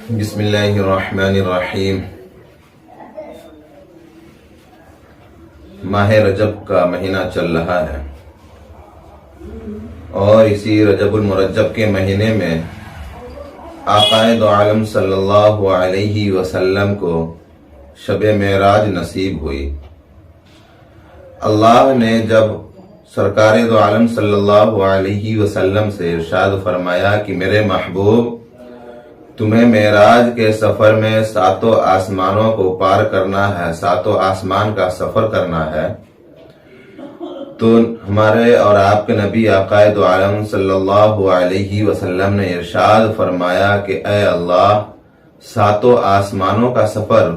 بسم اللہ الرحمن الرحیم۔ ماہ رجب کا مہینہ چل رہا ہے اور اسی رجب المرجب کے مہینے میں آقا دو عالم صلی اللہ علیہ وسلم کو شب معراج نصیب ہوئی۔ اللہ نے جب سرکار دو عالم صلی اللہ علیہ وسلم سے ارشاد فرمایا کہ میرے محبوب تمہیں معراج کے سفر میں ساتوں آسمانوں کو پار کرنا ہے، ساتوں آسمان کا سفر کرنا ہے، تو ہمارے اور آپ کے نبی آقا دو عالم صلی اللہ علیہ وسلم نے ارشاد فرمایا کہ اے اللہ، ساتوں آسمانوں کا سفر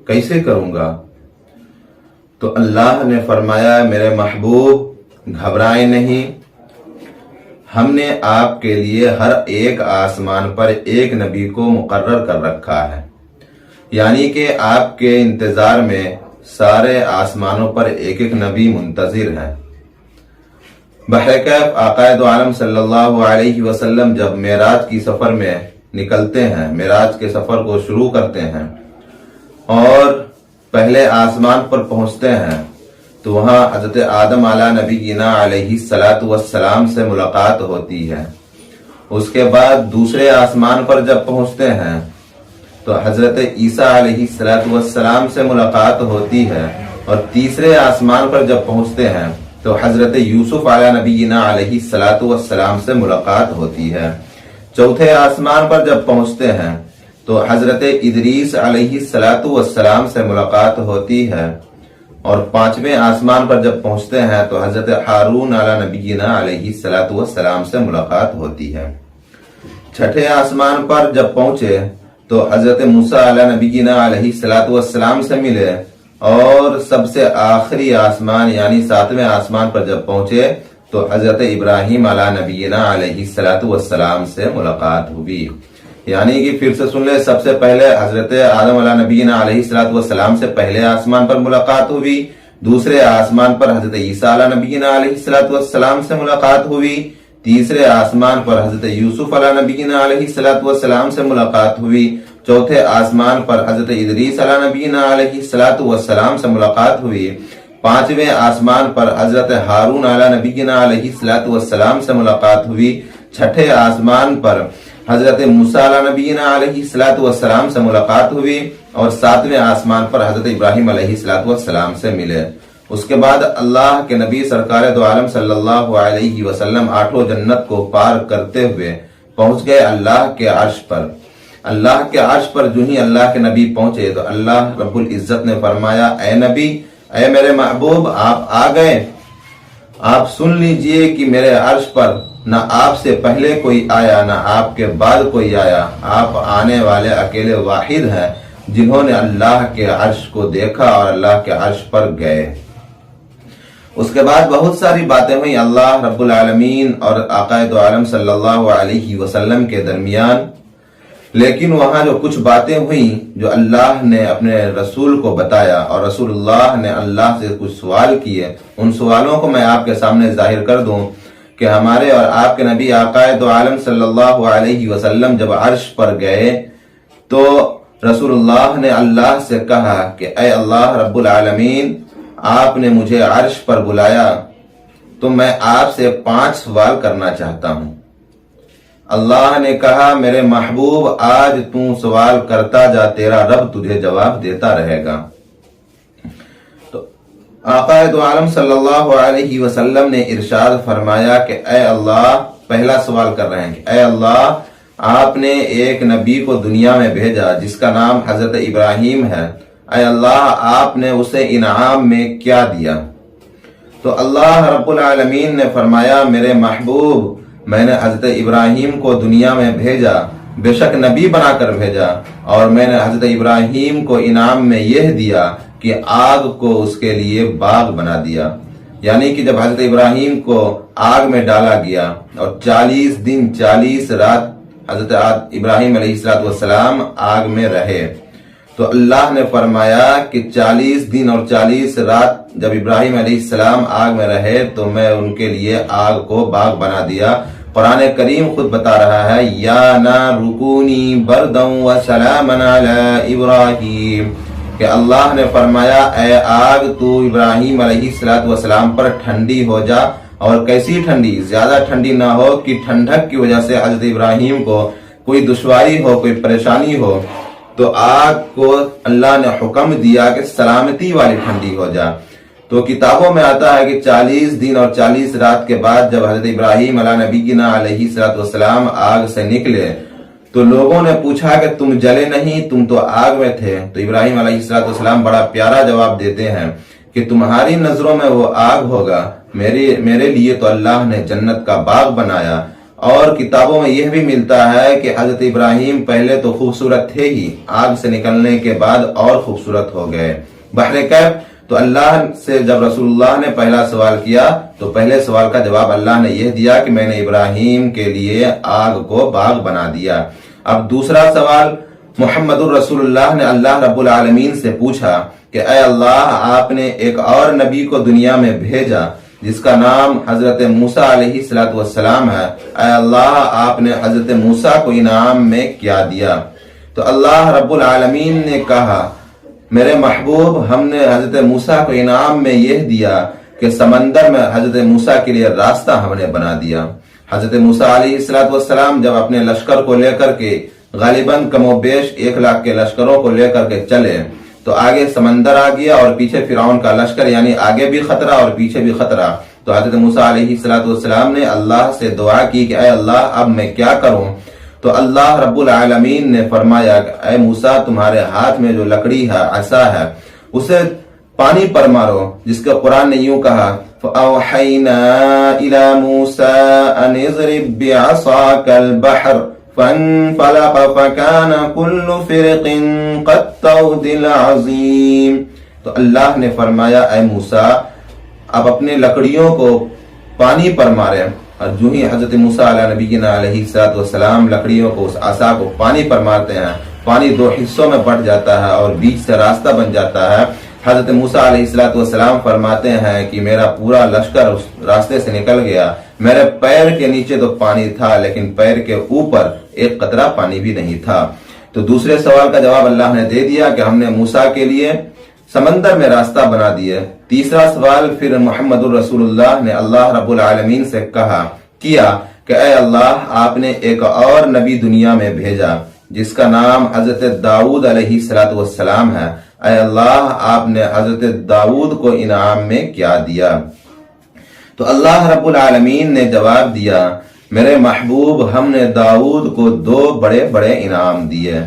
کیسے کروں گا؟ تو اللہ نے فرمایا میرے محبوب گھبرائیں نہیں، ہم نے آپ کے لیے ہر ایک آسمان پر ایک نبی کو مقرر کر رکھا ہے، یعنی کہ آپ کے انتظار میں سارے آسمانوں پر ایک ایک نبی منتظر ہیں۔ بہرکیف آقا دو عالم صلی اللہ علیہ وسلم جب معراج کی سفر میں نکلتے ہیں، معراج کے سفر کو شروع کرتے ہیں اور پہلے آسمان پر پہنچتے ہیں تو وہاں حضرت آدم علیہ نبینا علیہ السلام سے ملاقات ہوتی ہے۔ اس کے بعد دوسرے آسمان پر جب پہنچتے ہیں تو حضرت عیسیٰ علیہ السلام سے ملاقات ہوتی ہے، اور تیسرے آسمان پر جب پہنچتے ہیں تو حضرت یوسف علیہ نبینا علیہ السلام سے ملاقات ہوتی ہے۔ چوتھے آسمان پر جب پہنچتے ہیں تو حضرت ادریس علیہ السلام سے ملاقات ہوتی ہے، اور پانچویں آسمان پر جب پہنچتے ہیں تو حضرت ہارون علیہ نبینا علیہ السلام سے ملاقات ہوتی ہے۔ چھٹے آسمان پر جب پہنچے تو حضرت موسیٰ علیہ نبینا علیہ السلام سے ملے، اور سب سے آخری آسمان یعنی ساتویں آسمان پر جب پہنچے تو حضرت ابراہیم علیہ نبینا علیہ السلام سے ملاقات ہوئی۔ یعنی کہ پھر سے سن لے، سب سے پہلے حضرت آدم علیہ نبینا علیہ السلام سے پہلے آسمان پر ملاقات ہوئی، دوسرے آسمان پر حضرت عیسیٰ علیہ نبینا علیہ السلام سے ملاقات ہوئی، تیسرے آسمان پر حضرت یوسف علیہ نبینا علیہ السلام سے ملاقات ہوئی، چوتھے آسمان پر حضرت ادریس علیہ نبینا علیہ السلام سے ملاقات ہوئی، پانچویں آسمان پر حضرت ہارون علیہ نبینا علیہ السلام سے ملاقات ہوئی، چھٹے آسمان پر حضرت موسیٰ علیہ نبینا علیہ السلام سے ملاقات ہوئی، اور ساتویں آسمان پر حضرت ابراہیم علیہ السلام سے ملے۔ اس کے بعد اللہ کے نبی سرکار دو عالم صلی اللہ علیہ وسلم آٹھوں جنت کو پار کرتے ہوئے پہنچ گئے اللہ کے عرش پر۔ اللہ کے عرش پر جو ہی اللہ کے نبی پہنچے تو اللہ رب العزت نے فرمایا اے نبی، اے میرے محبوب، آپ آ گئے، آپ سن لیجئے کہ میرے عرش پر نہ آپ سے پہلے کوئی آیا نہ آپ کے بعد کوئی آیا، آپ آنے والے اکیلے واحد ہیں جنہوں نے اللہ کے عرش کو دیکھا اور اللہ کے عرش پر گئے۔ اس کے بعد بہت ساری باتیں ہوئی اللہ رب العالمین اور آقا دو عالم صلی اللہ علیہ وسلم کے درمیان، لیکن وہاں جو کچھ باتیں ہوئیں جو اللہ نے اپنے رسول کو بتایا اور رسول اللہ نے اللہ سے کچھ سوال کیے، ان سوالوں کو میں آپ کے سامنے ظاہر کر دوں کہ ہمارے اور آپ کے نبی آقا دو عالم صلی اللہ علیہ وسلم جب عرش پر گئے تو رسول اللہ نے اللہ سے کہا کہ اے اللہ رب العالمین، آپ نے مجھے عرش پر بلایا تو میں آپ سے 5 سوال کرنا چاہتا ہوں۔ اللہ نے کہا میرے محبوب آج تو سوال کرتا جا، تیرا رب تجھے جواب دیتا رہے گا۔ آقا دو عالم صلی اللہ علیہ وسلم نے ارشاد فرمایا کہ اے اللہ، پہلا سوال کر رہے ہیں کہ اے اللہ، آپ نے ایک نبی کو دنیا میں بھیجا جس کا نام حضرت ابراہیم ہے، اے اللہ آپ نے اسے انعام میں کیا دیا؟ تو اللہ رب العالمین نے فرمایا میرے محبوب، میں نے حضرت ابراہیم کو دنیا میں بھیجا، بے شک نبی بنا کر بھیجا، اور میں نے حضرت ابراہیم کو انعام میں یہ دیا کہ آگ کو اس کے لیے باغ بنا دیا۔ یعنی کہ جب حضرت ابراہیم کو آگ میں ڈالا گیا اور 40 دن 40 رات حضرت ابراہیم علیہ السلام آگ میں رہے، تو اللہ نے فرمایا کہ 40 دن اور 40 رات جب ابراہیم علیہ السلام آگ میں رہے تو میں ان کے لیے آگ کو باغ بنا دیا، قرآن کریم خود بتا رہا ہے یا نار رکونی برداً وسلاما علی ابراہیم، کہ اللہ نے فرمایا اے آگ تو ابراہیم علیہ السلام پر ٹھنڈی ہو جا، اور کیسی ٹھنڈی؟ زیادہ ٹھنڈی نہ ہو کہ ٹھنڈک کی وجہ سے حضرت ابراہیم کو کوئی دشواری ہو، کوئی پریشانی ہو، تو آگ کو اللہ نے حکم دیا کہ سلامتی والی ٹھنڈی ہو جا۔ تو کتابوں میں آتا ہے کہ 40 دن اور 40 رات کے بعد جب حضرت ابراہیم علیہ نبینا علیہ السلام آگ سے نکلے تو لوگوں نے پوچھا کہ تم جلے نہیں، تم تو آگ میں تھے۔ تو ابراہیم علیہ السلام بڑا پیارا جواب دیتے ہیں کہ تمہاری نظروں میں وہ آگ ہوگا، میرے لیے تو اللہ نے جنت کا باغ بنایا۔ اور کتابوں میں یہ بھی ملتا ہے کہ حضرت ابراہیم پہلے تو خوبصورت تھے ہی، آگ سے نکلنے کے بعد اور خوبصورت ہو گئے۔ بحر کہف تو اللہ سے جب رسول اللہ نے پہلا سوال کیا تو پہلے سوال کا جواب اللہ نے یہ دیا کہ میں نے ابراہیم کے لیے آگ کو باغ بنا دیا۔ اب دوسرا سوال محمد الرسول اللہ نے اللہ رب العالمین سے پوچھا کہ اے اللہ، آپ نے ایک اور نبی کو دنیا میں بھیجا جس کا نام حضرت موسیٰ علیہ السلام ہے، اے اللہ آپ نے حضرت موسیٰ کو انعام میں کیا دیا؟ تو اللہ رب العالمین نے کہا میرے محبوب، ہم نے حضرت موسیٰ کو انعام میں یہ دیا کہ سمندر میں حضرت موسیٰ کے لیے راستہ ہم نے بنا دیا۔ حضرت موسیٰ علیہ السلام جب اپنے لشکر کو لے کر کے غالباً کم و بیش 1 لاکھ کے لشکروں کو لے کر کے چلے تو آگے سمندر آ گیا اور پیچھے فرعون کا لشکر، یعنی آگے بھی خطرہ اور پیچھے بھی خطرہ۔ تو حضرت موسیٰ علیہ السلام نے اللہ سے دعا کی کہ اے اللہ اب میں کیا کروں؟ تو اللہ رب العالمین نے فرمایا کہ اے موسیٰ، تمہارے ہاتھ میں جو لکڑی ہے، عصا ہے، اسے پانی پر مارو، جس کا قرآن نے یوں کہا فَأَوْحَيْنَا إِلَى مُوسَىٰ أَنِ اضْرِب بِّعَصَاكَ الْبَحْرَ فَانفَلَقَ فَكَانَ كُلُّ فِرْقٍ كَالطَّوْدِ الْعَظِيمِ۔ تو اللہ نے فرمایا اے موسیٰ اب اپنے لکڑیوں کو پانی پر مارے، اور جو ہی حضرت موسیٰ علیہ نبینا علیہ السلام لکڑیوں کو، اس عصا کو پانی پر مارتے ہیں، پانی 2 حصوں میں بٹ جاتا ہے اور بیچ سے راستہ بن جاتا ہے۔ حضرت موسیٰ علیہ السلام فرماتے ہیں کہ میرا پورا لشکر اس راستے سے نکل گیا، میرے پیر کے نیچے تو پانی تھا لیکن پیر کے اوپر ایک قطرہ پانی بھی نہیں تھا۔ تو دوسرے سوال کا جواب اللہ نے دے دیا کہ ہم نے موسیٰ کے لیے سمندر میں راستہ بنا دیے۔ تیسرا سوال پھر محمد الرسول اللہ نے اللہ رب العالمین سے کیا کہ اے اللہ آپ نے ایک اور نبی دنیا میں بھیجا جس کا نام حضرت داؤد علیہ السلام ہے، اے اللہ آپ نے حضرت داؤد کو انعام میں کیا دیا؟ تو اللہ رب العالمین نے جواب دیا میرے محبوب، ہم نے داؤد کو 2 بڑے بڑے انعام دیے۔